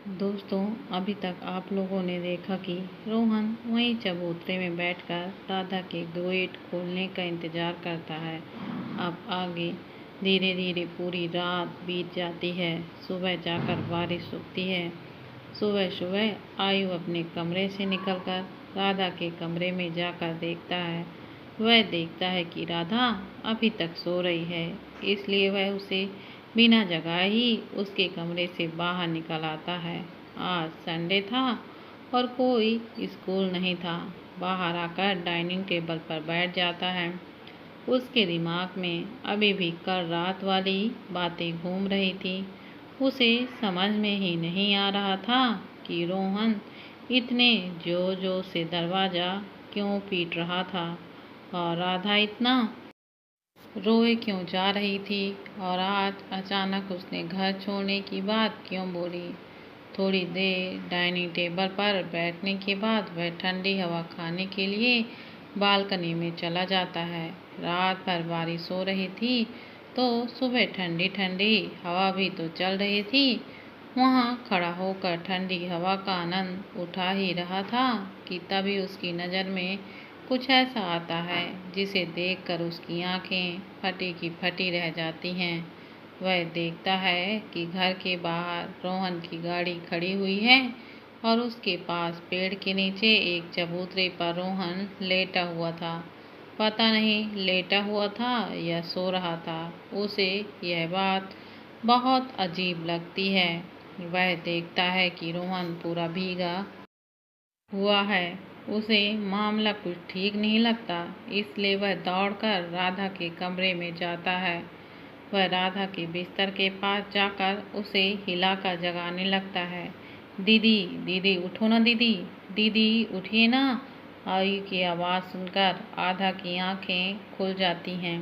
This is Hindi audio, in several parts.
दोस्तों, अभी तक आप लोगों ने देखा कि रोहन वहीं चबूतरे में बैठकर राधा के गेट खोलने का इंतज़ार करता है। अब आगे धीरे धीरे पूरी रात बीत जाती है। सुबह जाकर बारिश रुकती है। सुबह सुबह आयु अपने कमरे से निकलकर राधा के कमरे में जाकर देखता है। वह देखता है कि राधा अभी तक सो रही है, इसलिए वह उसे बिना जगाए ही उसके कमरे से बाहर निकल आता है। आज संडे था और कोई स्कूल नहीं था। बाहर आकर डाइनिंग टेबल पर बैठ जाता है। उसके दिमाग में अभी भी कल रात वाली बातें घूम रही थी। उसे समझ में ही नहीं आ रहा था कि रोहन इतने जोर जोर से दरवाज़ा क्यों पीट रहा था और राधा इतना रोए क्यों जा रही थी और आज अचानक उसने घर छोड़ने की बात क्यों बोली। थोड़ी देर डाइनिंग टेबल पर बैठने के बाद वह ठंडी हवा खाने के लिए बालकनी में चला जाता है। रात भर बारिश हो रही थी तो सुबह ठंडी ठंडी हवा भी तो चल रही थी। वहाँ खड़ा होकर ठंडी हवा का आनंद उठा ही रहा था कि तभी उसकी नज़र में कुछ ऐसा आता है जिसे देखकर उसकी आंखें फटी की फटी रह जाती हैं। वह देखता है कि घर के बाहर रोहन की गाड़ी खड़ी हुई है और उसके पास पेड़ के नीचे एक चबूतरे पर रोहन लेटा हुआ था। पता नहीं लेटा हुआ था या सो रहा था। उसे यह बात बहुत अजीब लगती है। वह देखता है कि रोहन पूरा भीगा हुआ है। उसे मामला कुछ ठीक नहीं लगता, इसलिए वह दौड़कर राधा के कमरे में जाता है। वह राधा के बिस्तर के पास जाकर उसे हिलाकर जगाने लगता है। दीदी, दीदी उठो ना दीदी, दीदी उठिए ना। आयु की आवाज़ सुनकर राधा की आंखें खुल जाती हैं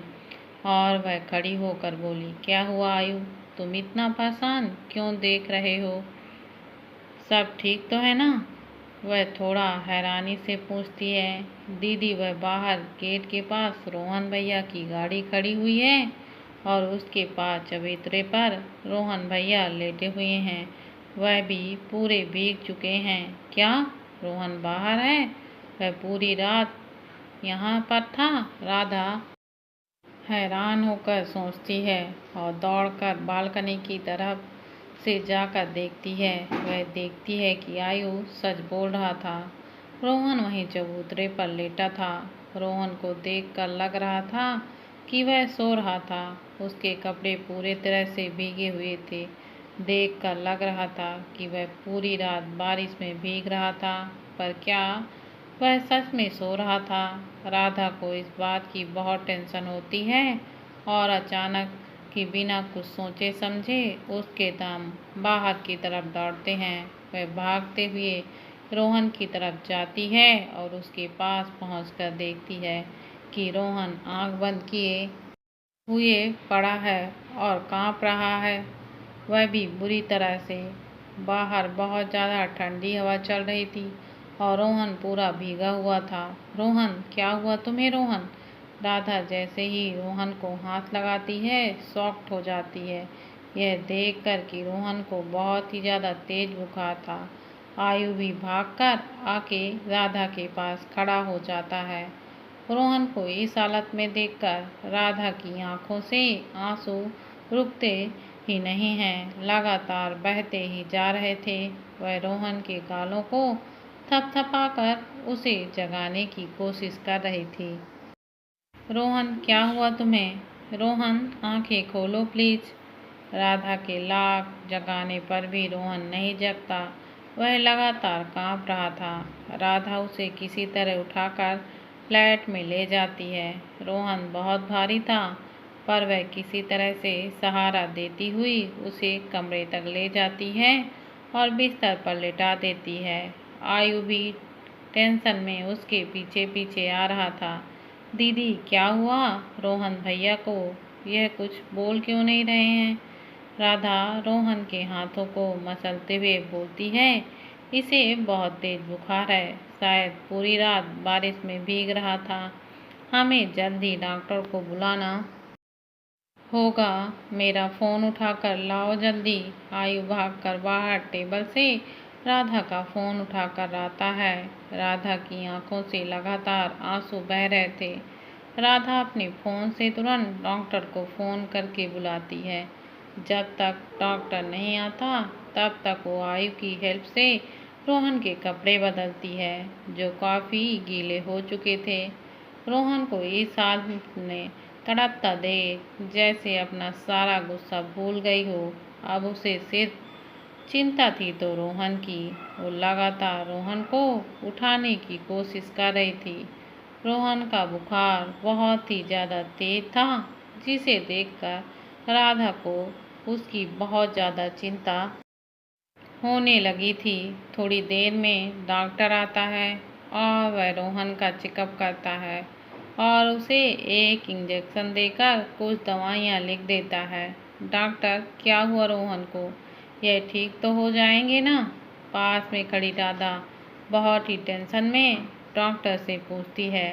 और वह खड़ी होकर बोली, क्या हुआ आयु? तुम इतना परेशान क्यों देख रहे हो? सब ठीक तो है ना? वह थोड़ा हैरानी से पूछती है। दीदी, वह बाहर गेट के पास रोहन भैया की गाड़ी खड़ी हुई है और उसके पास चबूतरे पर रोहन भैया लेटे हुए हैं। वह भी पूरे भीग चुके हैं। क्या रोहन बाहर है? वह पूरी रात यहाँ पर था? राधा हैरान होकर सोचती है और दौड़कर बालकनी की तरफ से जाकर देखती है। वह देखती है कि आयु सच बोल रहा था। रोहन वहीं चबूतरे पर लेटा था। रोहन को देखकर लग रहा था कि वह सो रहा था। उसके कपड़े पूरे तरह से भीगे हुए थे। देखकर लग रहा था कि वह पूरी रात बारिश में भीग रहा था। पर क्या वह सच में सो रहा था? राधा को इस बात की बहुत टेंशन होती है और अचानक कि बिना कुछ सोचे समझे उसके दाम बाहर की तरफ दौड़ते हैं। वह भागते हुए रोहन की तरफ जाती है और उसके पास पहुंचकर देखती है कि रोहन आंख बंद किए हुए पड़ा है और कांप रहा है। वह भी बुरी तरह से। बाहर बहुत ज़्यादा ठंडी हवा चल रही थी और रोहन पूरा भीगा हुआ था। रोहन, क्या हुआ तुम्हें रोहन? राधा जैसे ही रोहन को हाथ लगाती है शॉक्ड हो जाती है। यह देखकर कि रोहन को बहुत ही ज़्यादा तेज बुखार था। आयु भी भागकर आके राधा के पास खड़ा हो जाता है। रोहन को इस हालत में देखकर राधा की आंखों से आंसू रुकते ही नहीं हैं, लगातार बहते ही जा रहे थे। वह रोहन के गालों को थपथपाकर उसे जगाने की कोशिश कर रही थी। रोहन, क्या हुआ तुम्हें? रोहन, आंखें खोलो प्लीज। राधा के लाख जगाने पर भी रोहन नहीं जगता। वह लगातार कांप रहा था। राधा उसे किसी तरह उठाकर फ्लैट में ले जाती है। रोहन बहुत भारी था, पर वह किसी तरह से सहारा देती हुई उसे कमरे तक ले जाती है और बिस्तर पर लेटा देती है। आयु भी टेंशन में उसके पीछे पीछे आ रहा था। दीदी, क्या हुआ? रोहन भैया को यह कुछ बोल क्यों नहीं रहे हैं? राधा रोहन के हाथों को मसलते हुए बोलती है, इसे बहुत तेज बुखार है, शायद पूरी रात बारिश में भीग रहा था। हमें जल्दी डॉक्टर को बुलाना होगा, मेरा फ़ोन उठाकर लाओ जल्दी। आयु भागकर बाहर टेबल से राधा का फ़ोन उठाकर आता है। राधा की आंखों से लगातार आंसू बह रहे थे। राधा अपने फ़ोन से तुरंत डॉक्टर को फ़ोन करके बुलाती है। जब तक डॉक्टर नहीं आता तब तक वो आयु की हेल्प से रोहन के कपड़े बदलती है, जो काफ़ी गीले हो चुके थे। रोहन को इस हालत में तड़पता देख जैसे अपना सारा गुस्सा भूल गई हो। अब उसे सिर्फ चिंता थी तो रोहन की। वो लगातार रोहन को उठाने की कोशिश कर रही थी। रोहन का बुखार बहुत ही ज़्यादा तेज था, जिसे देखकर राधा को उसकी बहुत ज़्यादा चिंता होने लगी थी। थोड़ी देर में डॉक्टर आता है और वह रोहन का चेकअप करता है और उसे एक इंजेक्शन देकर कुछ दवाइयाँ लिख देता है। डॉक्टर, क्या हुआ रोहन को? यह ठीक तो हो जाएंगे ना? पास में खड़ी राधा बहुत ही टेंशन में डॉक्टर से पूछती है।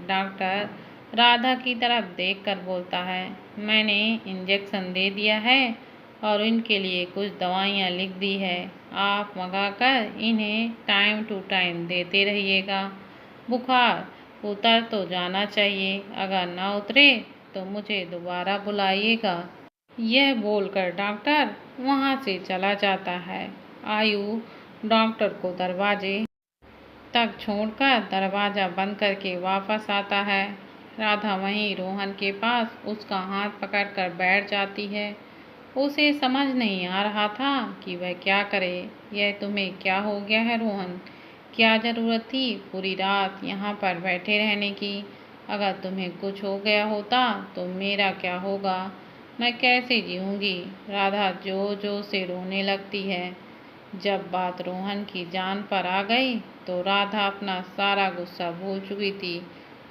डॉक्टर राधा की तरफ देखकर बोलता है, मैंने इंजेक्शन दे दिया है और इनके लिए कुछ दवाइयाँ लिख दी है। आप मंगाकर इन्हें टाइम टू टाइम देते रहिएगा। बुखार उतर तो जाना चाहिए, अगर ना उतरे तो मुझे दोबारा बुलाइएगा। यह बोलकर डॉक्टर वहाँ से चला जाता है। आयु डॉक्टर को दरवाजे तक छोड़कर दरवाज़ा बंद करके वापस आता है। राधा वहीं रोहन के पास उसका हाथ पकड़कर बैठ जाती है। उसे समझ नहीं आ रहा था कि वह क्या करे। यह तुम्हें क्या हो गया है रोहन? क्या ज़रूरत थी पूरी रात यहाँ पर बैठे रहने की? अगर तुम्हें कुछ हो गया होता तो मेरा क्या होगा? मैं कैसे जीऊँगी? राधा जोर जोर से रोने लगती है। जब बात रोहन की जान पर आ गई तो राधा अपना सारा गुस्सा भूल चुकी थी।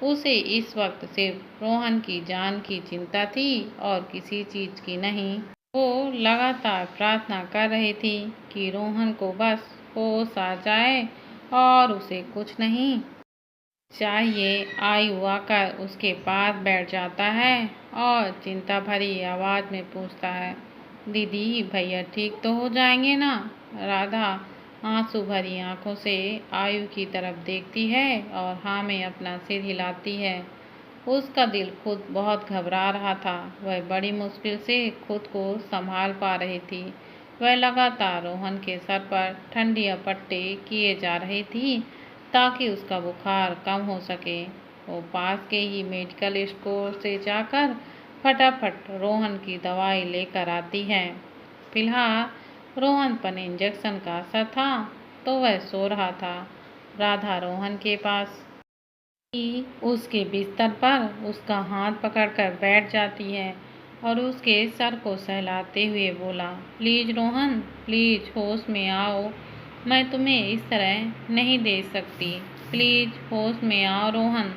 उसे इस वक्त सिर्फ रोहन की जान की चिंता थी और किसी चीज़ की नहीं। वो लगातार प्रार्थना कर रही थी कि रोहन को बस होश आ जाए और उसे कुछ नहीं चाहिए। आयु आकर उसके पास बैठ जाता है और चिंता भरी आवाज़ में पूछता है, दीदी भैया ठीक तो हो जाएंगे ना? राधा आंसू भरी आंखों से आयु की तरफ देखती है और हाँ में अपना सिर हिलाती है। उसका दिल खुद बहुत घबरा रहा था। वह बड़ी मुश्किल से खुद को संभाल पा रही थी। वह लगातार रोहन के सर पर ठंडी पट्टी किए जा रही थी ताकि उसका बुखार कम हो सके। वो पास के ही मेडिकल स्टोर से जाकर फटाफट रोहन की दवाई लेकर आती है। फिलहाल रोहन पर इंजेक्शन का असर था तो वह सो रहा था। राधा रोहन के पास ही उसके बिस्तर पर उसका हाथ पकड़कर बैठ जाती है और उसके सर को सहलाते हुए बोला, प्लीज़ रोहन, प्लीज़ होश में आओ। मैं तुम्हें इस तरह नहीं दे सकती। प्लीज़ होश में आओ रोहन।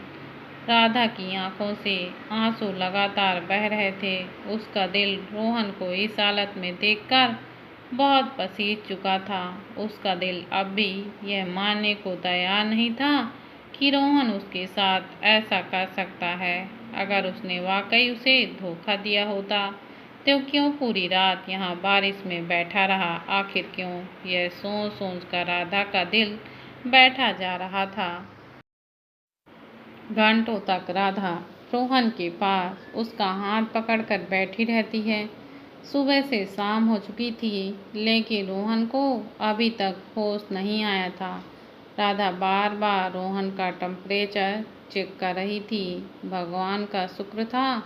राधा की आंखों से आंसू लगातार बह रहे थे। उसका दिल रोहन को इस हालत में देखकर बहुत पसीज चुका था। उसका दिल अब भी यह मानने को तैयार नहीं था कि रोहन उसके साथ ऐसा कर सकता है। अगर उसने वाकई उसे धोखा दिया होता तो क्यों पूरी रात यहाँ बारिश में बैठा रहा? आखिर क्यों? यह सोच सोच कर राधा का दिल बैठा जा रहा था। घंटों तक राधा रोहन के पास उसका हाथ पकड़कर बैठी रहती है। सुबह से शाम हो चुकी थी लेकिन रोहन को अभी तक होश नहीं आया था। राधा बार बार रोहन का टेम्परेचर चेक कर रही थी। भगवान का शुक्र था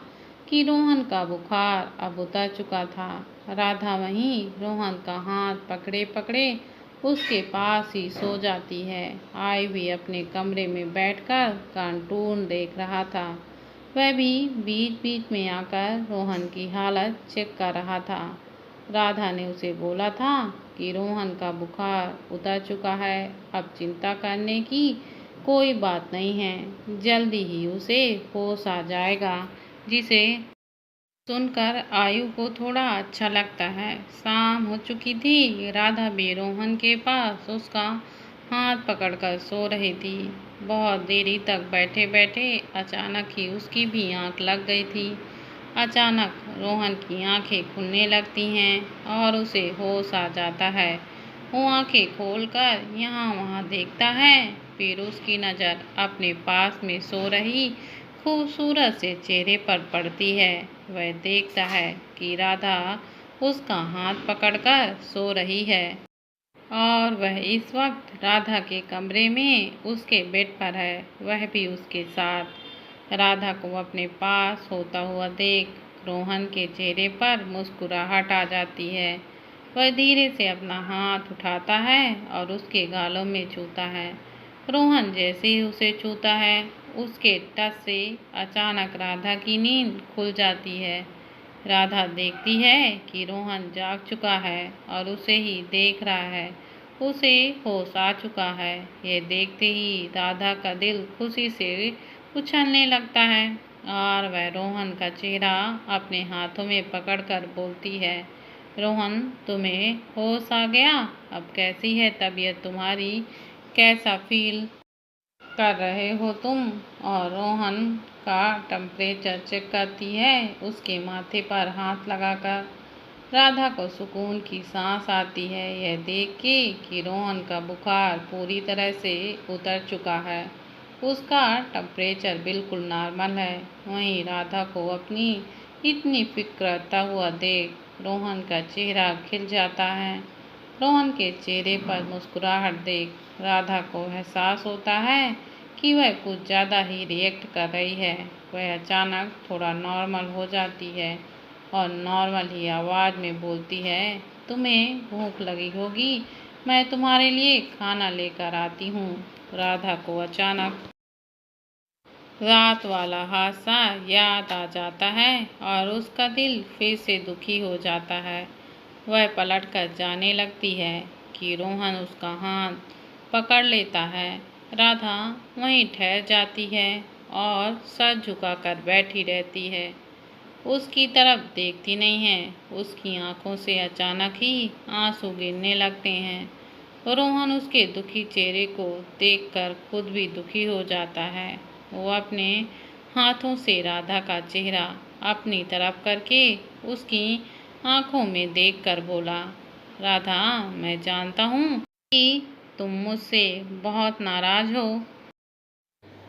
कि रोहन का बुखार अब उतर चुका था। राधा वहीं रोहन का हाथ पकड़े पकड़े उसके पास ही सो जाती है। आय भी अपने कमरे में बैठकर कार्टून देख रहा था। वह भी बीच बीच में आकर रोहन की हालत चेक कर रहा था। राधा ने उसे बोला था कि रोहन का बुखार उतर चुका है, अब चिंता करने की कोई बात नहीं है, जल्दी ही उसे होश आ जाएगा। जिसे सुनकर आयु को थोड़ा अच्छा लगता है। शाम हो चुकी थी। राधा भी रोहन के पास उसका हाथ पकड़कर सो रही थी। बहुत देरी तक बैठे बैठे अचानक ही उसकी भी आंख लग गई थी। अचानक रोहन की आंखें खुलने लगती हैं और उसे होश आ जाता है। वो आंखें खोलकर यहाँ वहाँ देखता है, फिर उसकी नज़र अपने पास में सो रही खूबसूरत से चेहरे पर पड़ती है। वह देखता है कि राधा उसका हाथ पकड़कर सो रही है और वह इस वक्त राधा के कमरे में उसके बेड पर है, वह भी उसके साथ। राधा को अपने पास होता हुआ देख रोहन के चेहरे पर मुस्कुराहट आ जाती है। वह धीरे से अपना हाथ उठाता है और उसके गालों में छूता है। रोहन जैसे ही उसे छूता है, उसके टच से अचानक राधा की नींद खुल जाती है। राधा देखती है कि रोहन जाग चुका है और उसे ही देख रहा है। उसे होश आ चुका है। यह देखते ही राधा का दिल खुशी से उछलने लगता है और वह रोहन का चेहरा अपने हाथों में पकड़कर बोलती है, रोहन, तुम्हें होश आ गया? अब कैसी है तबीयत तुम्हारी? कैसा फील कर रहे हो तुम? और रोहन का टेम्परेचर चेक करती है, उसके माथे पर हाथ लगाकर। राधा को सुकून की सांस आती है यह देख के कि रोहन का बुखार पूरी तरह से उतर चुका है। उसका टेम्परेचर बिल्कुल नॉर्मल है। वहीं राधा को अपनी इतनी फिक्र करता हुआ देख रोहन का चेहरा खिल जाता है। रोहन के चेहरे पर मुस्कुराहट देख राधा को एहसास होता है कि वह कुछ ज़्यादा ही रिएक्ट कर रही है। वह अचानक थोड़ा नॉर्मल हो जाती है और नॉर्मल ही आवाज़ में बोलती है, तुम्हें भूख लगी होगी, मैं तुम्हारे लिए खाना लेकर आती हूँ। राधा को अचानक रात वाला हादसा याद आ जाता है और उसका दिल फिर से दुखी हो जाता है। वह पलटकर जाने लगती है कि रोहन उसका हाथ पकड़ लेता है। राधा वहीं ठहर जाती है और सर झुकाकर बैठी रहती है। उसकी तरफ देखती नहीं है। उसकी आंखों से अचानक ही आंसू गिरने लगते हैं। रोहन उसके दुखी चेहरे को देखकर खुद भी दुखी हो जाता है। वो अपने हाथों से राधा का चेहरा अपनी तरफ करके उसकी आंखों में देखकर बोला, राधा, मैं जानता हूँ कि तुम मुझसे बहुत नाराज हो,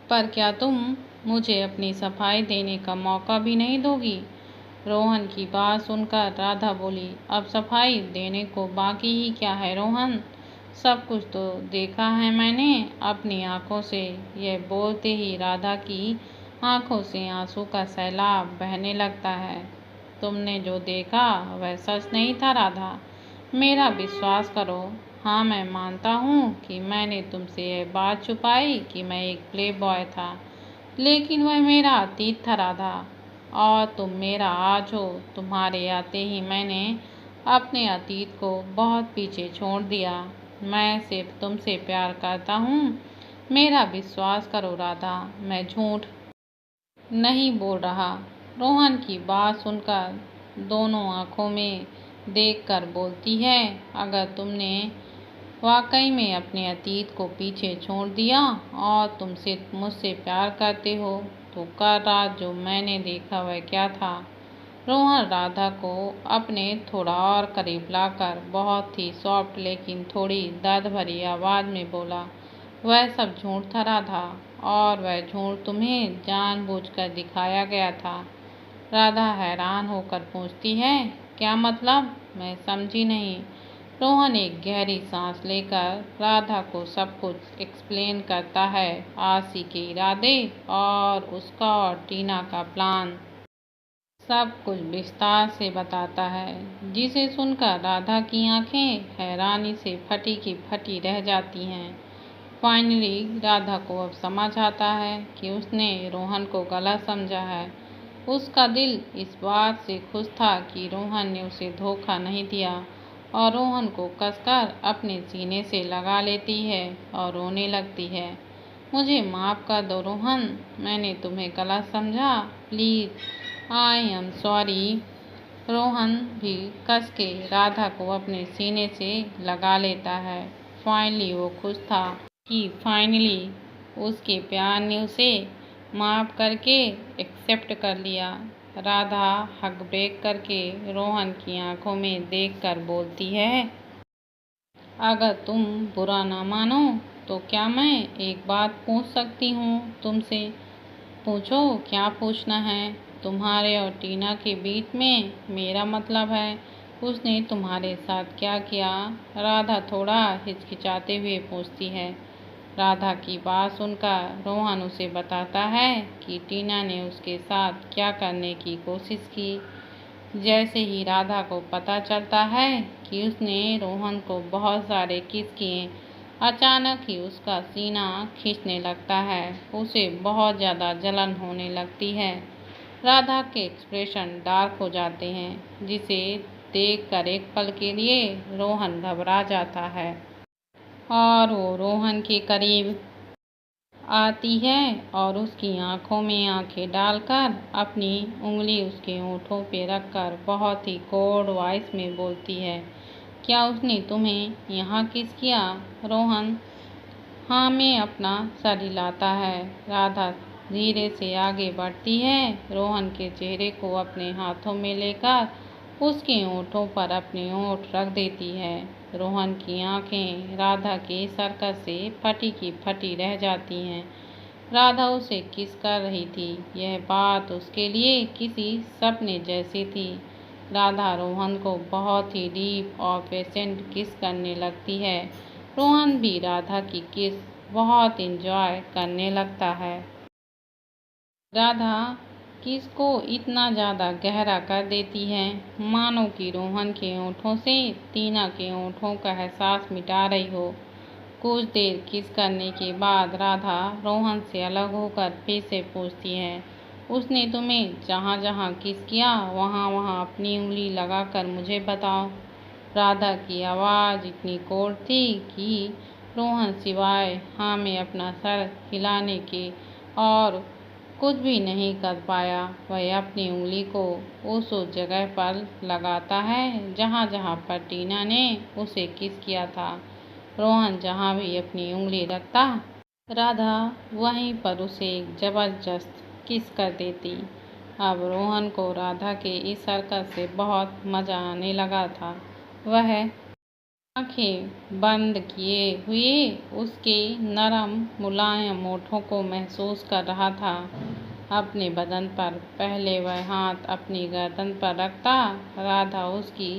पर क्या तुम मुझे अपनी सफाई देने का मौका भी नहीं दोगी? रोहन की बात सुनकर राधा बोली, अब सफाई देने को बाकी ही क्या है रोहन? सब कुछ तो देखा है मैंने अपनी आंखों से। यह बोलते ही राधा की आंखों से आंसू का सैलाब बहने लगता है। तुमने जो देखा वह सच नहीं था राधा, मेरा विश्वास करो। हाँ, मैं मानता हूँ कि मैंने तुमसे यह बात छुपाई कि मैं एक प्ले बॉय था, लेकिन वह मेरा अतीत था राधा, और तुम मेरा आज हो। तुम्हारे आते ही मैंने अपने अतीत को बहुत पीछे छोड़ दिया। मैं सिर्फ तुमसे प्यार करता हूँ। मेरा विश्वास करो राधा, मैं झूठ नहीं बोल रहा। रोहन की बात सुनकर दोनों आंखों में देखकर बोलती है, अगर तुमने वाकई में अपने अतीत को पीछे छोड़ दिया और तुम सिर्फ मुझसे प्यार करते हो, तो कल रात जो मैंने देखा वह क्या था? रोहन राधा को अपने थोड़ा और करीब लाकर बहुत ही सॉफ्ट लेकिन थोड़ी दर्द भरी आवाज़ में बोला, वह सब झूठ था राधा, और वह झूठ तुम्हें जानबूझकर दिखाया गया था। राधा हैरान होकर पूछती है, क्या मतलब? मैं समझी नहीं। रोहन एक गहरी सांस लेकर राधा को सब कुछ एक्सप्लेन करता है, आशी के इरादे और उसका और टीना का प्लान। सब कुछ विस्तार से बताता है, जिसे सुनकर राधा की आंखें हैरानी से फटी की फटी रह जाती हैं। फाइनली राधा को अब समझ आता है कि उसने रोहन को गलत समझा है। उसका दिल इस बात से खुश था कि रोहन ने उसे धोखा नहीं दिया, और रोहन को कसकर अपने सीने से लगा लेती है और रोने लगती है। मुझे माफ़ कर दो रोहन, मैंने तुम्हें गलत समझा, please, I am sorry. Rohan भी कस के राधा को अपने सीने से लगा लेता है। फाइनली वो खुश था कि फाइनली उसके प्यार ने उसे माफ़ करके एक्सेप्ट कर लिया। राधा हक ब्रेक करके रोहन की आंखों में देखकर बोलती है, अगर तुम बुरा ना मानो तो क्या मैं एक बात पूछ सकती हूँ तुमसे? पूछो, क्या पूछना है? तुम्हारे और टीना के बीच में मेरा मतलब है, उसने तुम्हारे साथ क्या किया? राधा थोड़ा हिचकिचाते हुए पूछती है। राधा की बात सुनकर रोहन उसे बताता है कि टीना ने उसके साथ क्या करने की कोशिश की। जैसे ही राधा को पता चलता है कि उसने रोहन को बहुत सारे किस किए, अचानक ही उसका सीना खींचने लगता है। उसे बहुत ज़्यादा जलन होने लगती है। राधा के एक्सप्रेशन डार्क हो जाते हैं, जिसे देखकर एक पल के लिए रोहन घबरा जाता है और वो रोहन के करीब आती है और उसकी आंखों में आंखें डालकर अपनी उंगली उसके होठों पे रखकर बहुत ही कोड वॉइस में बोलती है, क्या उसने तुम्हें यहाँ किस किया? रोहन हाँ में अपना सर हिलाता है। राधा धीरे से आगे बढ़ती है, रोहन के चेहरे को अपने हाथों में लेकर उसके होठों पर अपने होठ रख देती है। रोहन की आंखें राधा के सर्कस से फटी की फटी रह जाती हैं। राधा उसे किस कर रही थी, यह बात उसके लिए किसी सपने जैसी थी। राधा रोहन को बहुत ही डीप और पेशेंट किस करने लगती है। रोहन भी राधा की किस बहुत इंजॉय करने लगता है। राधा किस को इतना ज़्यादा गहरा कर देती है, मानो कि रोहन के होठों से टीना के होठों का एहसास मिटा रही हो। कुछ देर किस करने के बाद राधा रोहन से अलग होकर फिर से पूछती है, उसने तुम्हें जहाँ जहाँ किस किया वहाँ वहाँ अपनी उंगली लगाकर मुझे बताओ। राधा की आवाज़ इतनी कोर्ट थी कि रोहन सिवाय हाँ में अपना सर हिलाने के और कुछ भी नहीं कर पाया। वह अपनी उंगली को उस जगह पर लगाता है जहाँ जहाँ पर टीना ने उसे किस किया था। रोहन जहाँ भी अपनी उंगली रखता, राधा वहीं पर उसे एक जबरदस्त किस कर देती। अब रोहन को राधा के इस हरकत से बहुत मज़ा आने लगा था। वह आंखें बंद किए हुए उसके नरम मुलायम होठों को महसूस कर रहा था अपने बदन पर। पहले वह हाथ अपनी गर्दन पर रखता, राधा उसकी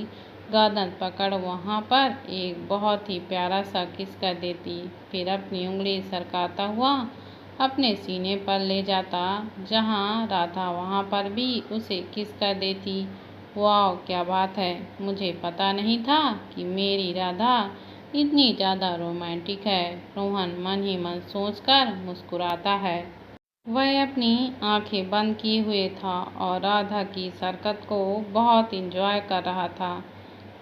गर्दन पकड़ वहाँ पर एक बहुत ही प्यारा सा किस कर देती। फिर अपनी उंगली सरकाता हुआ अपने सीने पर ले जाता, जहाँ राधा वहाँ पर भी उसे किस कर देती। वाह, क्या बात है, मुझे पता नहीं था कि मेरी राधा इतनी ज़्यादा रोमांटिक है। रोहन मन ही मन सोचकर मुस्कुराता है। वह अपनी आंखें बंद किए हुए था और राधा की हरकत को बहुत एंजॉय कर रहा था।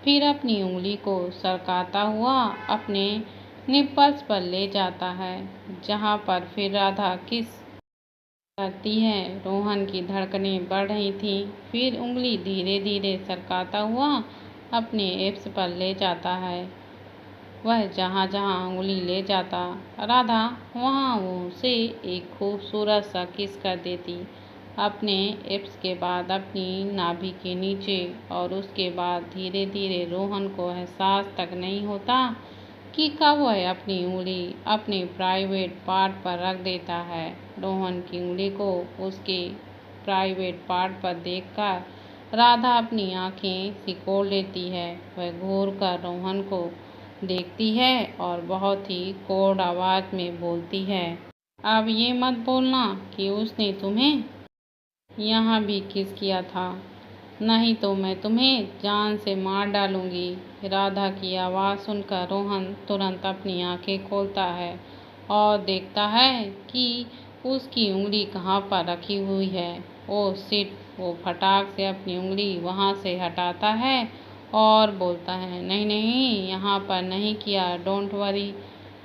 फिर अपनी उंगली को सरकाता हुआ अपने निप्पल्स पर ले जाता है, जहाँ पर फिर राधा किस करती है। रोहन की धड़कनें बढ़ रही थी। फिर उंगली धीरे धीरे सरकाता हुआ अपने एब्स पर ले जाता है। वह जहाँ जहाँ उंगली ले जाता, राधा वहाँ वो उसे एक खूबसूरत सा किस कर देती। अपने एब्स के बाद अपनी नाभि के नीचे और उसके बाद धीरे धीरे रोहन को एहसास तक नहीं होता कि कब वह अपनी उंगली अपने प्राइवेट पार्ट पर रख देता है। रोहन की उंगली को उसके प्राइवेट पार्ट पर देखकर राधा अपनी आंखें सिकोड़ लेती है। वह घूर कर रोहन को देखती है और बहुत ही कोड आवाज़ में बोलती है, अब ये मत बोलना कि उसने तुम्हें यहाँ भी किस किया था, नहीं तो मैं तुम्हें जान से मार डालूंगी। राधा की आवाज़ सुनकर रोहन तुरंत अपनी आंखें खोलता है और देखता है कि उसकी उंगली कहाँ पर रखी हुई है। Oh shit! वो फटाक से अपनी उंगली वहाँ से हटाता है और बोलता है, नहीं नहीं, यहाँ पर नहीं किया, डोंट वरी।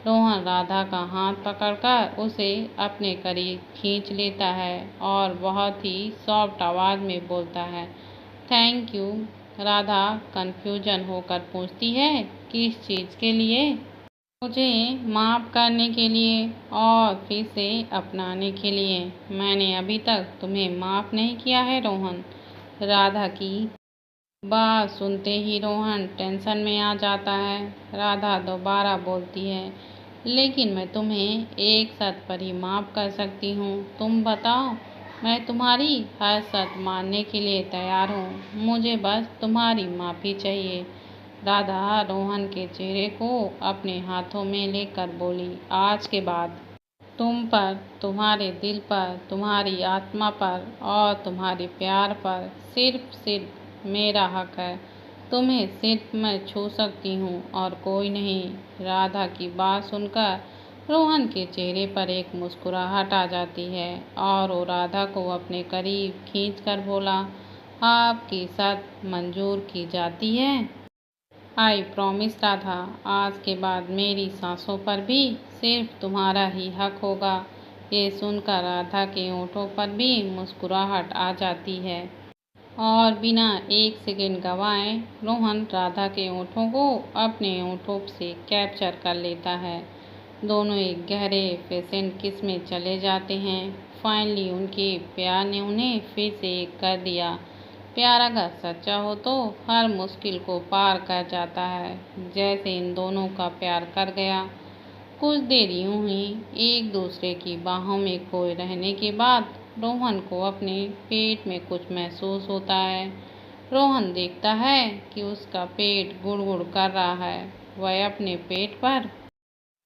रोहन राधा का हाथ पकड़कर उसे अपने करीब खींच लेता है और बहुत ही सॉफ्ट आवाज़ में बोलता है, थैंक यू। राधा कन्फ्यूजन होकर पूछती है, किस चीज़ के लिए? मुझे माफ़ करने के लिए और फिर से अपनाने के लिए। मैंने अभी तक तुम्हें माफ़ नहीं किया है रोहन। राधा की बात सुनते ही रोहन टेंशन में आ जाता है। राधा दोबारा बोलती है, लेकिन मैं तुम्हें एक शर्त पर ही माफ़ कर सकती हूँ। तुम बताओ। मैं तुम्हारी हर शर्त मानने के लिए तैयार हूँ। मुझे बस तुम्हारी माफ़ी चाहिए। राधा रोहन के चेहरे को अपने हाथों में लेकर बोली, आज के बाद तुम पर, तुम्हारे दिल पर, तुम्हारी आत्मा पर और तुम्हारे प्यार पर सिर्फ मेरा हक है। तुम्हें सिर्फ मैं छू सकती हूँ और कोई नहीं। राधा की बात सुनकर रोहन के चेहरे पर एक मुस्कुराहट आ जाती है और वो राधा को अपने करीब खींचकर बोला, आपकी शर्त मंजूर की जाती है। आई प्रॉमिस राधा, आज के बाद मेरी सांसों पर भी सिर्फ तुम्हारा ही हक होगा। ये सुनकर राधा के होठों पर भी मुस्कुराहट आ जाती है और बिना एक सेकंड गंवाए रोहन राधा के होठों को अपने होठों से कैप्चर कर लेता है। दोनों एक गहरे पेशेंट किस में चले जाते हैं। फाइनली उनके प्यार ने उन्हें फिर से एक कर दिया। प्यार अगर सच्चा हो तो हर मुश्किल को पार कर जाता है, जैसे इन दोनों का प्यार कर गया। कुछ देर यूं ही एक दूसरे की बाहों में खोए रहने के बाद रोहन को अपने पेट में कुछ महसूस होता है। रोहन देखता है कि उसका पेट गुड़गुड़ कर रहा है। वह अपने पेट पर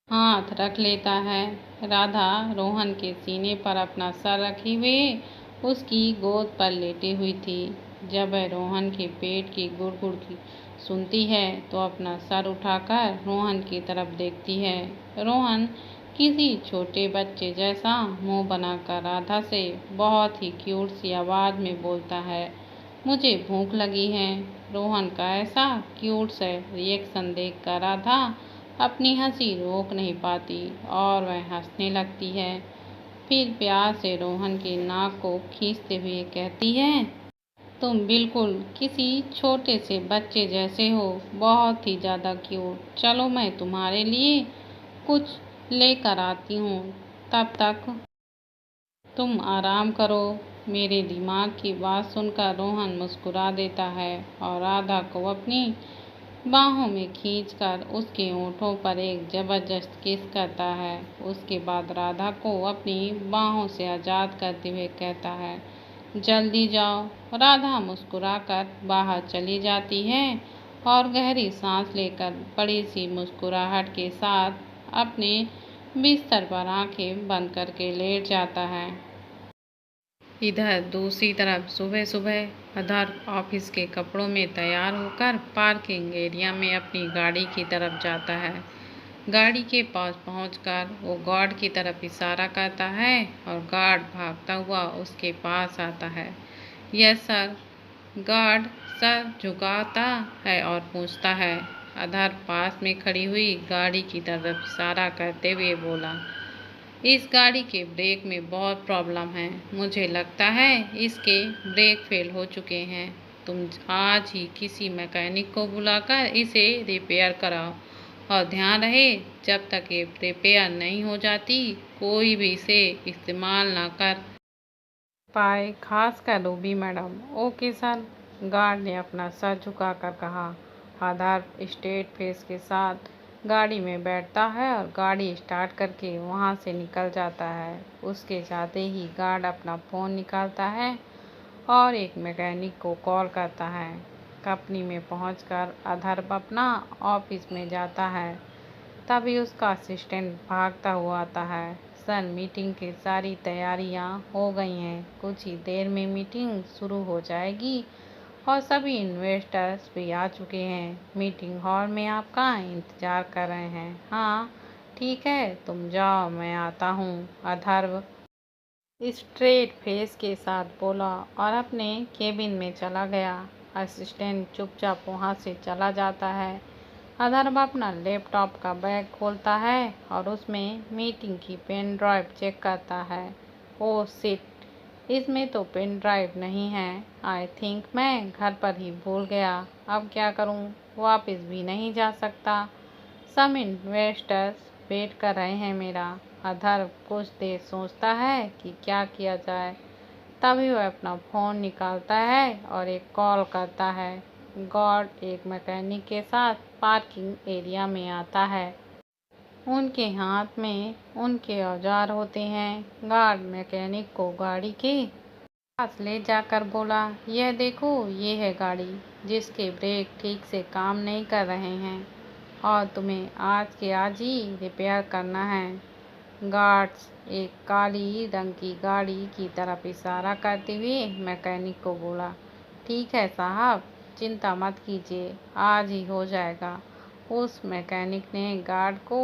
हाथ रख लेता है। राधा रोहन के सीने पर अपना सर रखे हुए उसकी गोद पर लेटी हुई थी। जब वह रोहन के पेट की गुड़गुड़ की सुनती है तो अपना सर उठाकर रोहन की तरफ देखती है। रोहन किसी छोटे बच्चे जैसा मुंह बनाकर राधा से बहुत ही क्यूट सी आवाज़ में बोलता है, मुझे भूख लगी है। रोहन का ऐसा क्यूट सा रिएक्शन देखकर राधा अपनी हंसी रोक नहीं पाती और वह हंसने लगती है। फिर प्यार से रोहन की नाक को खींचते हुए कहती है, तुम बिल्कुल किसी छोटे से बच्चे जैसे हो, बहुत ही ज़्यादा क्यूट। चलो मैं तुम्हारे लिए कुछ लेकर आती हूँ, तब तक तुम आराम करो। मेरे दिमाग की बात सुनकर रोहन मुस्कुरा देता है और राधा को अपनी बाहों में खींचकर उसके होठों पर एक जबरदस्त किस करता है। उसके बाद राधा को अपनी बाहों से आज़ाद करते हुए कहता है, जल्दी जाओ। राधा मुस्कुराकर बाहर चली जाती है और गहरी सांस लेकर बड़ी सी मुस्कुराहट के साथ अपने बिस्तर पर आंखें बंद करके लेट जाता है। इधर दूसरी तरफ सुबह सुबह अधर ऑफिस के कपड़ों में तैयार होकर पार्किंग एरिया में अपनी गाड़ी की तरफ जाता है। गाड़ी के पास पहुंचकर वो गार्ड की तरफ इशारा करता है और गार्ड भागता हुआ उसके पास आता है। Yes sir. गार्ड सर झुकाता है और पूछता है। अधर पास में खड़ी हुई गाड़ी की तरफ इशारा करते हुए बोला, इस गाड़ी के ब्रेक में बहुत प्रॉब्लम है। मुझे लगता है इसके ब्रेक फेल हो चुके हैं। तुम आज ही किसी मैकेनिक को बुलाकर इसे रिपेयर कराओ और ध्यान रहे जब तक ये रिपेयर नहीं हो जाती कोई भी इसे इस्तेमाल ना कर पाए, खासकर Ruby madam. Okay sir. Guard ने अपना सर झुकाकर कहा। आधार स्ट्रेट फेस के साथ गाड़ी में बैठता है और गाड़ी स्टार्ट करके वहां से निकल जाता है। उसके जाते ही गार्ड अपना फ़ोन निकालता है और एक मैकेनिक को कॉल करता है। कंपनी में पहुंचकर अधर अपना ऑफिस में जाता है। तभी उसका असिस्टेंट भागता हुआ आता है। सर, मीटिंग की सारी तैयारियां हो गई हैं। कुछ ही देर में मीटिंग शुरू हो जाएगी और सभी इन्वेस्टर्स भी आ चुके हैं। मीटिंग हॉल में आपका इंतजार कर रहे हैं। हाँ ठीक है, तुम जाओ, मैं आता हूँ। अथर्व स्ट्रेट फेस के साथ बोला और अपने केबिन में चला गया। असिस्टेंट चुपचाप वहाँ से चला जाता है। अथर्व अपना लैपटॉप का बैग खोलता है और उसमें मीटिंग की पेन ड्राइव चेक करता है। ओह शिट, इसमें तो पेन ड्राइव नहीं है। आई थिंक मैं घर पर ही भूल गया। अब क्या करूं? वापस भी नहीं जा सकता। सब इन्वेस्टर्स वेट कर रहे हैं मेरा। अधर्व कुछ देर सोचता है कि क्या किया जाए। तभी वह अपना फ़ोन निकालता है और एक कॉल करता है। गार्ड एक मैकेनिक के साथ पार्किंग एरिया में आता है। उनके हाथ में उनके औजार होते हैं। गार्ड मैकेनिक को गाड़ी के पास ले जाकर बोला, यह देखो, ये है गाड़ी जिसके ब्रेक ठीक से काम नहीं कर रहे हैं और तुम्हें आज के आज ही रिपेयर करना है। गार्ड्स एक काली रंग की गाड़ी की तरफ इशारा करते हुए मैकेनिक को बोला, ठीक है साहब, चिंता मत कीजिए, आज ही हो जाएगा। उस मैकेनिक ने गार्ड को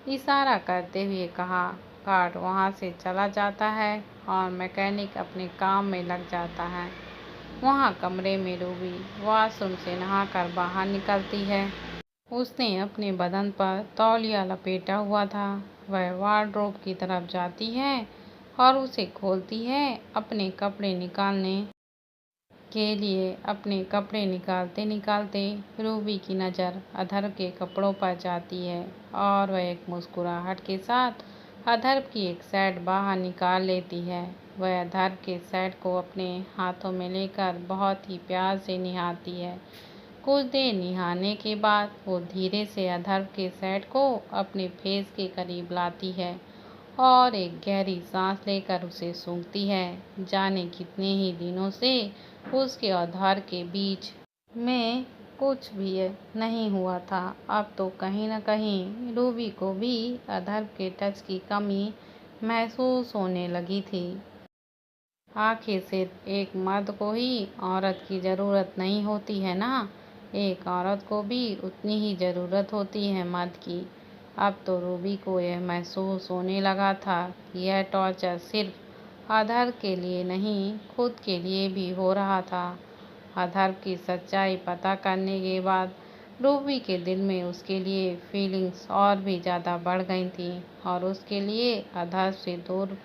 इशारा करते हुए कहा। गार्ड वहां से चला जाता है और मैकेनिक अपने काम में लग जाता है। वहां कमरे में रूबी वॉशरूम से नहाकर बाहर निकलती है। उसने अपने बदन पर तौलिया लपेटा हुआ था। वह वार्डरोब की तरफ जाती है और उसे खोलती है। अपने कपड़े निकालने के लिए अपने कपड़े निकालते निकालते रूबी की नज़र अधर्व के कपड़ों पर जाती है और वह एक मुस्कुराहट के साथ अधर्व की एक शर्ट बाहर निकाल लेती है। वह अधर्व के शर्ट को अपने हाथों में लेकर बहुत ही प्यार से निहारती है। कुछ देर निहारने के बाद वो धीरे से अधर्व के शर्ट को अपने फेस के करीब लाती है और एक गहरी सांस लेकर उसे सूंघती है। जाने कितने ही दिनों से उसके और अधर्व के बीच में कुछ भी नहीं हुआ था। अब तो कहीं न कहीं रूबी को भी अधर्व के टच की कमी महसूस होने लगी थी। आखिर सिर्फ एक मर्द को ही औरत की ज़रूरत नहीं होती है ना, एक औरत को भी उतनी ही ज़रूरत होती है मर्द की। अब तो रूबी को यह महसूस होने लगा था कि यह टॉर्चर सिर्फ अधर्व के लिए नहीं, खुद के लिए भी हो रहा था। अधर्व की सच्चाई पता करने के बाद रूबी के दिल में उसके लिए फीलिंग्स और भी ज़्यादा बढ़ गई थी और उसके लिए अधर्व से दूर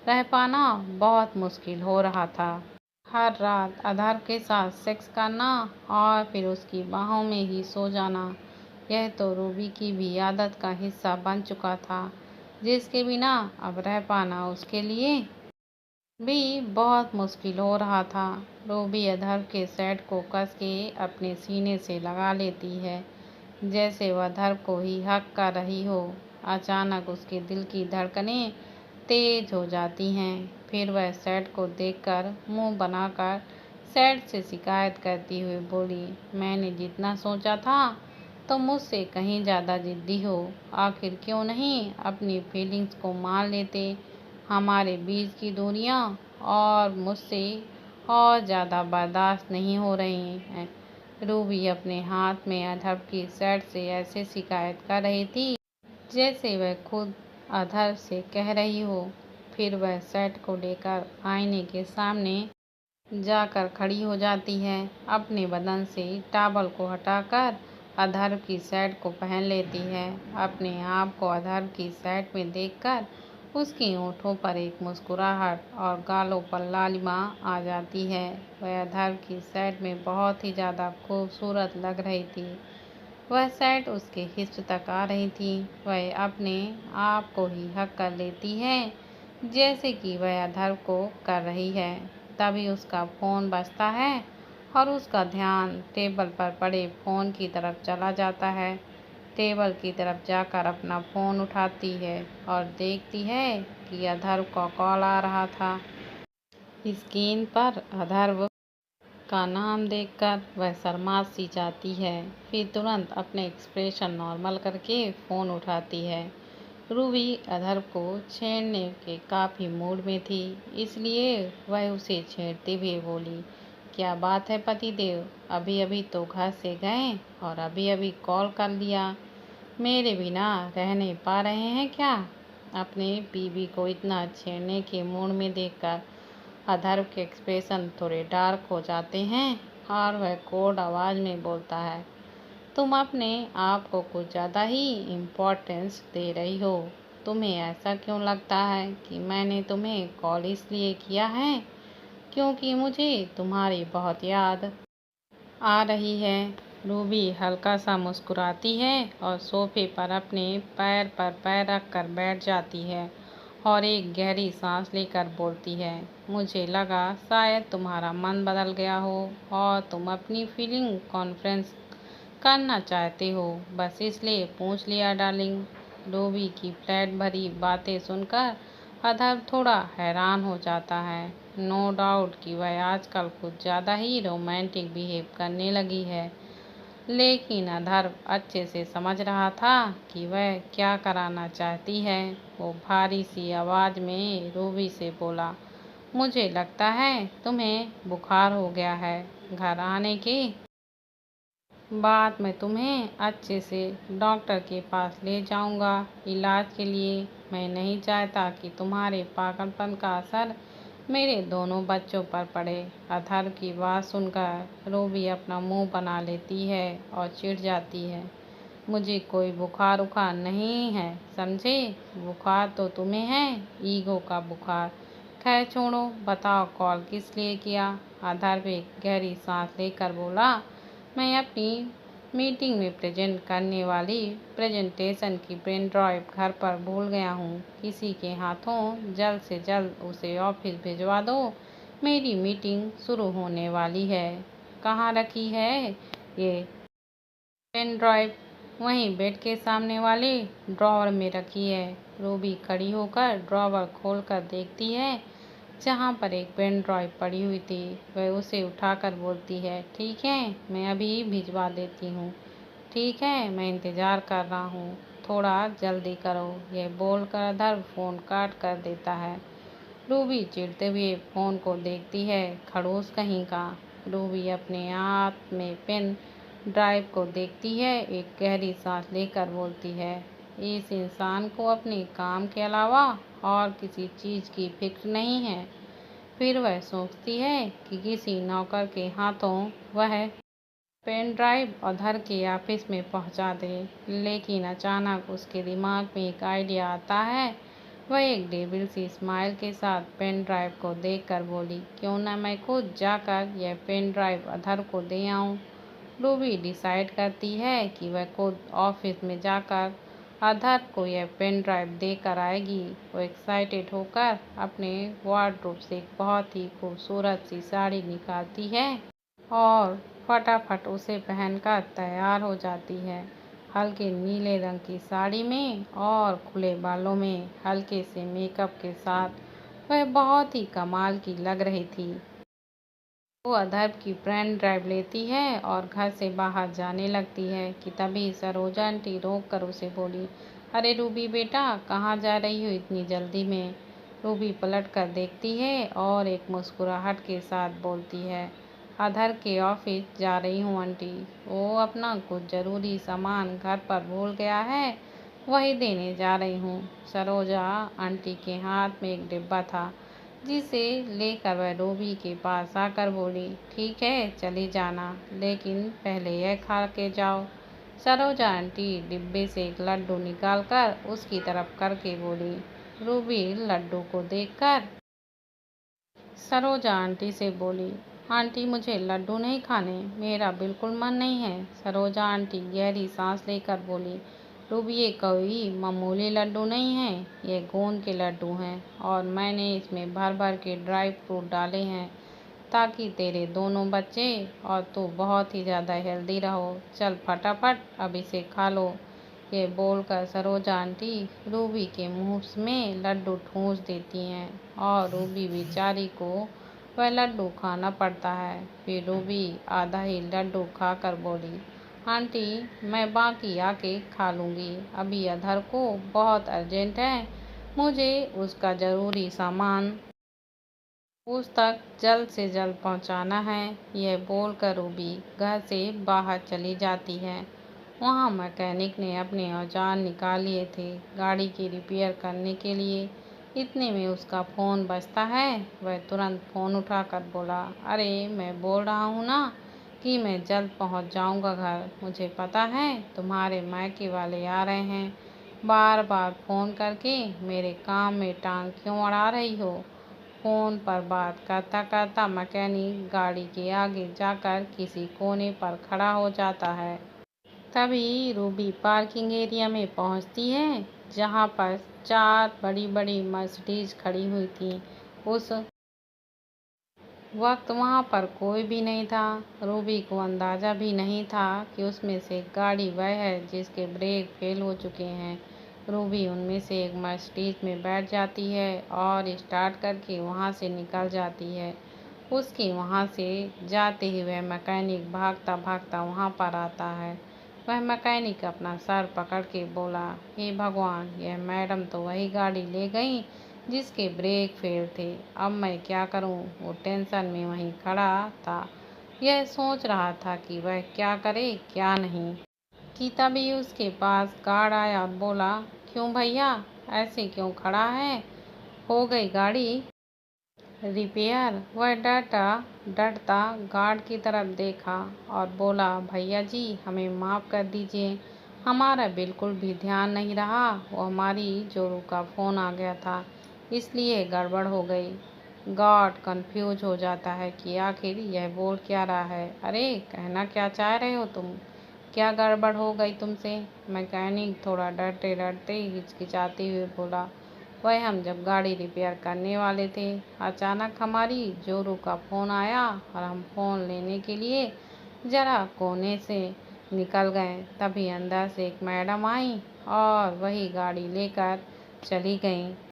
रह पाना बहुत मुश्किल हो रहा था। हर रात अधर्व के साथ सेक्स करना और फिर उसकी बाहों में ही सो जाना, यह तो रूबी की भी आदत का हिस्सा बन चुका था, जिसके बिना अब रह पाना उसके लिए भी बहुत मुश्किल हो रहा था। रूबी अधर्व के शर्ट को कस के अपने सीने से लगा लेती है, जैसे वह अधर्व को ही हक कर रही हो। अचानक उसके दिल की धड़कनें तेज हो जाती हैं। फिर वह शर्ट को देखकर मुंह बनाकर शर्ट से शिकायत करती हुई बोली, मैंने जितना सोचा था तुम मुझसे कहीं ज़्यादा जिद्दी हो। आखिर क्यों नहीं अपनी फीलिंग्स को मान लेते। हमारे बीच की दूरियां और मुझसे और ज़्यादा बर्दाश्त नहीं हो रही हैं। रूबी अपने हाथ में अधर्व की शर्ट से ऐसे शिकायत कर रही थी जैसे वह खुद अधर्व से कह रही हो। फिर वह शर्ट को लेकर आईने के सामने जाकर खड़ी हो जाती है। अपने बदन से टॉवल को हटाकर अधर्व की शर्ट को पहन लेती है। अपने आप को अधर्व की शर्ट में देखकर उसके होठों पर एक मुस्कुराहट और गालों पर लालिमा आ जाती है। वह अधर्व की शर्ट में बहुत ही ज़्यादा खूबसूरत लग रही थी। वह शर्ट उसके हिप्स तक आ रही थी। वह अपने आप को ही हक कर लेती है जैसे कि वह अधर्व को कर रही है। तभी उसका फ़ोन बजता है और उसका ध्यान टेबल पर पड़े फ़ोन की तरफ चला जाता है। टेबल की तरफ जाकर अपना फ़ोन उठाती है और देखती है कि अधर्व का कॉल आ रहा था। स्क्रीन पर अधर्व का नाम देखकर वह शर्मा सी जाती है। फिर तुरंत अपने एक्सप्रेशन नॉर्मल करके फ़ोन उठाती है। रूबी अधर्व को छेड़ने के काफ़ी मूड में थी, इसलिए वह उसे छेड़ते हुए बोली, क्या बात है पतिदेव, अभी अभी तो घर से गए और अभी अभी कॉल कर लिया। मेरे बिना रह नहीं पा रहे हैं क्या? अपने बीवी को इतना छेड़ने के मूड में देखकर अधर्व के एक्सप्रेशन थोड़े डार्क हो जाते हैं और वह कोड आवाज़ में बोलता है, तुम अपने आप को कुछ ज़्यादा ही इम्पोर्टेंस दे रही हो। तुम्हें ऐसा क्यों लगता है कि मैंने तुम्हें कॉल इसलिए किया है क्योंकि मुझे तुम्हारी बहुत याद आ रही है। रूबी हल्का सा मुस्कुराती है और सोफे पर अपने पैर पर पैर रखकर बैठ जाती है और एक गहरी सांस लेकर बोलती है, मुझे लगा शायद तुम्हारा मन बदल गया हो और तुम अपनी फीलिंग कॉन्फ्रेंस करना चाहते हो, बस इसलिए पूछ लिया डार्लिंग। रूबी की फ्लैट भरी बातें सुनकर अधर थोड़ा हैरान हो जाता है। नो डाउट कि वह आजकल कुछ ज़्यादा ही रोमांटिक बिहेव करने लगी है, लेकिन अधर अच्छे से समझ रहा था कि वह क्या कराना चाहती है। वो भारी सी आवाज़ में रूबी से बोला, मुझे लगता है तुम्हें बुखार हो गया है। घर आने के बाद मैं तुम्हें अच्छे से डॉक्टर के पास ले जाऊंगा इलाज के लिए। मैं नहीं चाहता कि तुम्हारे पागलपन का असर मेरे दोनों बच्चों पर पड़े। अथर की बात सुनकर रूबी अपना मुंह बना लेती है और चिढ़ जाती है। मुझे कोई बुखार उखार नहीं है, समझे? बुखार तो तुम्हें है, ईगो का बुखार। खैर छोड़ो, बताओ कॉल किस लिए किया? अधर भी गहरी सांस लेकर बोला, मैं अपनी मीटिंग में प्रेजेंट करने वाली प्रेजेंटेशन की पेन ड्राइव घर पर भूल गया हूँ। किसी के हाथों जल्द से जल्द उसे ऑफिस भिजवा दो, मेरी मीटिंग शुरू होने वाली है। कहाँ रखी है ये पेन ड्राइव? वहीं बेड के सामने वाले ड्रॉवर में रखी है। रूबी खड़ी होकर ड्रॉवर खोलकर देखती है जहाँ पर एक पेन ड्राइव पड़ी हुई थी। वह उसे उठाकर बोलती है, ठीक है, मैं अभी भिजवा देती हूँ। ठीक है, मैं इंतज़ार कर रहा हूँ, थोड़ा जल्दी करो। यह बोलकर अधर फ़ोन काट कर देता है। रूबी चिढ़ते हुए फ़ोन को देखती है, खड़ूस कहीं का। रूबी अपने हाथ में पेन ड्राइव को देखती है, एक गहरी सांस लेकर बोलती है, इस इंसान को अपने काम के अलावा और किसी चीज़ की फिक्र नहीं है। फिर वह सोचती है कि किसी नौकर के हाथों वह पेन ड्राइव अधर के ऑफिस में पहुंचा दे, लेकिन अचानक उसके दिमाग में एक आइडिया आता है। वह एक डेविल सी स्माइल के साथ पेन ड्राइव को देखकर बोली, क्यों ना मैं खुद जाकर यह पेन ड्राइव अधर को दे आऊं। रूबी डिसाइड करती है कि वह खुद ऑफिस में जाकर अधर को यह पेन ड्राइव देकर आएगी। वो एक्साइटेड होकर अपने वार्डरोब से एक बहुत ही खूबसूरत सी साड़ी निकालती है और फटाफट उसे पहनकर तैयार हो जाती है। हल्के नीले रंग की साड़ी में और खुले बालों में हल्के से मेकअप के साथ वह बहुत ही कमाल की लग रही थी। वो अधर की पेन ड्राइव लेती है और घर से बाहर जाने लगती है कि तभी सरोजा आंटी रोक कर उसे बोली, अरे रूबी बेटा, कहाँ जा रही हो इतनी जल्दी में? रूबी पलट कर देखती है और एक मुस्कुराहट के साथ बोलती है, अधर के ऑफिस जा रही हूँ आंटी। वो अपना कुछ ज़रूरी सामान घर पर भूल गया है, वही देने जा रही हूँ। सरोजा आंटी के हाथ में एक डिब्बा था जिसे लेकर वह रूबी के पास आकर बोली, ठीक है चली जाना, लेकिन पहले यह खा के जाओ। सरोजा आंटी डिब्बे से एक लड्डू निकालकर उसकी तरफ करके बोली। रूबी लड्डू को देखकर सरोजा आंटी से बोली, आंटी मुझे लड्डू नहीं खाने, मेरा बिल्कुल मन नहीं है। सरोजा आंटी गहरी सांस लेकर बोली, रूबी ये कोई मामूली लड्डू नहीं है, ये गोंद के लड्डू हैं और मैंने इसमें भर भर के ड्राई फ्रूट डाले हैं ताकि तेरे दोनों बच्चे और तू बहुत ही ज़्यादा हेल्दी रहो। चल फटाफट अब इसे खा लो। ये बोलकर सरोजा आंटी रूबी के मुंह में लड्डू ठूंस देती हैं और रूबी बेचारी को वह लड्डू खाना पड़ता है। फिर रूबी आधा ही लड्डू खाकर बोली, आंटी मैं बाकी आके खा लूँगी, अभी अधर को बहुत अर्जेंट है, मुझे उसका ज़रूरी सामान उस तक जल्द से जल्द पहुंचाना है। यह बोलकर रूबी घर से बाहर चली जाती है। वहां मैकेनिक ने अपने औजार निकाल लिए थे गाड़ी की रिपेयर करने के लिए। इतने में उसका फ़ोन बजता है। वह तुरंत फ़ोन उठाकर बोला, अरे मैं बोल रहा हूँ ना कि मैं जल्द पहुँच जाऊँगा घर। मुझे पता है तुम्हारे मायके वाले आ रहे हैं, बार बार फ़ोन करके मेरे काम में टांग क्यों अड़ा रही हो? फोन पर बात करता करता मैकेनिक गाड़ी के आगे जाकर किसी कोने पर खड़ा हो जाता है। तभी रूबी पार्किंग एरिया में पहुंचती है, जहां पर 4 बड़ी-बड़ी मर्सिडीज खड़ी हुई थीं। उस वक्त वहां पर कोई भी नहीं था। रूबी को अंदाजा भी नहीं था कि उसमें से एक गाड़ी वह है जिसके ब्रेक फेल हो चुके हैं। रूबी उनमें से एक मर्सिडीज में बैठ जाती है और स्टार्ट करके वहां से निकल जाती है। उसके वहां से जाते ही वह मैकेनिक भागता भागता वहां पर आता है। वह मैकेनिक अपना सर पकड़ के बोला, हे भगवान, यह मैडम तो वही गाड़ी ले गई जिसके ब्रेक फेल थे। अब मैं क्या करूं? वो टेंशन में वहीं खड़ा था। यह सोच रहा था कि वह क्या करे क्या नहीं, कि तभी उसके पास गार्ड आया और बोला, क्यों भैया, ऐसे क्यों खड़ा है? हो गई गाड़ी रिपेयर? वह डरता गार्ड की तरफ देखा और बोला, भैया जी, हमें माफ़ कर दीजिए, हमारा बिल्कुल भी ध्यान नहीं रहा। वो हमारी जोरू का फ़ोन आ गया था, इसलिए गड़बड़ हो गई। गार्ड कंफ्यूज हो जाता है कि आखिर यह बोल क्या रहा है। अरे, कहना क्या चाह रहे हो तुम? क्या गड़बड़ हो गई तुमसे? मैकेनिक थोड़ा डरते डरते हिचकिचाते हुए बोला, वह हम जब गाड़ी रिपेयर करने वाले थे, अचानक हमारी जोरू का फ़ोन आया और हम फ़ोन लेने के लिए ज़रा कोने से निकल गए। तभी अंदर से एक मैडम आई और वही गाड़ी लेकर चली गईं।